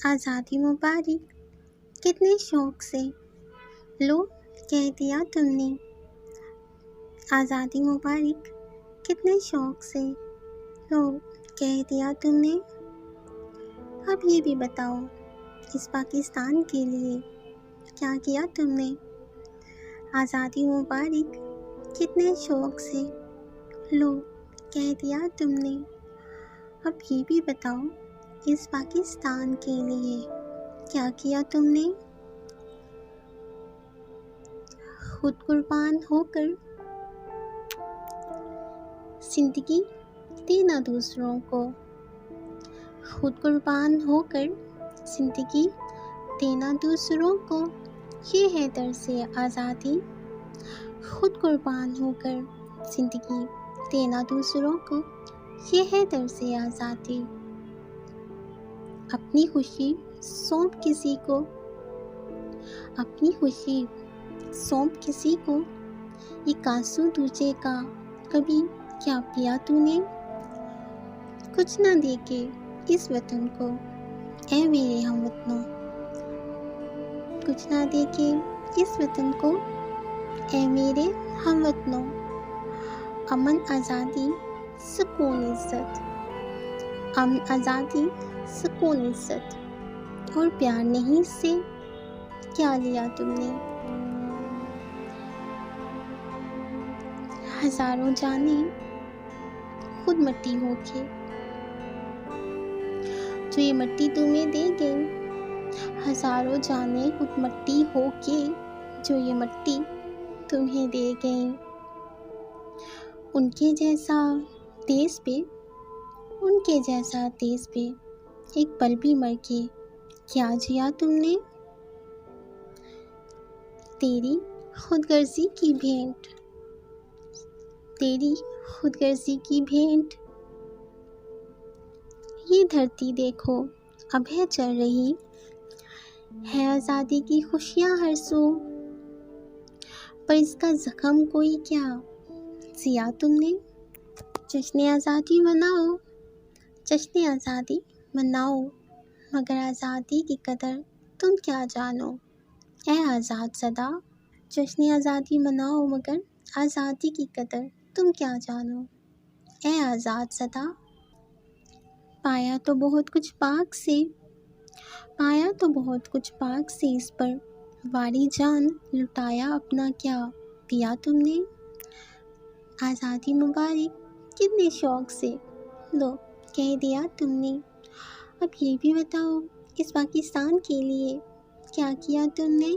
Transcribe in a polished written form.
آزادی مبارک کتنے شوق سے، لو کہہ دیا تم نے۔ آزادی مبارک کتنے شوق سے، لو کہہ دیا تم نے۔ اب یہ بھی بتاؤ اس پاکستان کے لیے کیا کیا تم نے۔ آزادی مبارک کتنے شوق سے، لو کہہ دیا تم نے۔ اب یہ بھی بتاؤ اس پاکستان کے لیے کیا کیا تم نے۔ خود قربان ہو کر زندگی دینا دوسروں کو، خود قربان ہو کر زندگی دینا دوسروں کو، یہ ہے درس آزادی۔ خود قربان ہو کر زندگی دینا دوسروں کو، یہ ہے درس آزادی۔ اپنی خوشی سونپ کسی کو، اپنی خوشی سونپ کسی کو، ایک آنسو تجھے کا کبھی کیا پیا تو نے۔ کچھ نہ دے کے اس وطن کو، اے میرے ہم وطنوں، کچھ نہ دے کے اس وطن کو، اے میرے ہم وطنوں۔ امن آزادی سکون عزت، امن آزادی سکون عزت اور پیار نہیں سے کیا لیا تم نے۔ ہزاروں جانیں خود مٹی ہو کے، جو یہ مٹی تمہیں دے گئی، ہزاروں جانیں خود مٹی ہو کے، جو یہ مٹی تمہیں دے گئی۔ ان کے جیسا دیس پہ، ان کے جیسا دیس پہ ایک پل بھی مر کے کیا جیا تم نے۔ تیری خود غرضی کی بھینٹ، تیری خود غرضی کی بھینٹ، یہ دھرتی دیکھو اب ہے چل رہی، ہے آزادی کی خوشیاں ہر سو، پر اس کا زخم کوئی کیا سیا تم نے۔ جشن آزادی مناؤ، جشن آزادی مناؤ، مگر آزادی کی قدر تم کیا جانو، اے آزاد زدہ۔ جشن آزادی مناؤ مگر آزادی کی قدر تم کیا جانو، اے آزاد زدہ۔ پایا تو بہت کچھ پاک سے، پایا تو بہت کچھ پاک سے، اس پر واری جان لٹایا اپنا کیا پیا تم نے۔ آزادی مبارک کتنے شوق سے، لو کہہ دیا تم نے۔ اب یہ بھی بتاؤ اس پاکستان کے لیے کیا کیا تم نے۔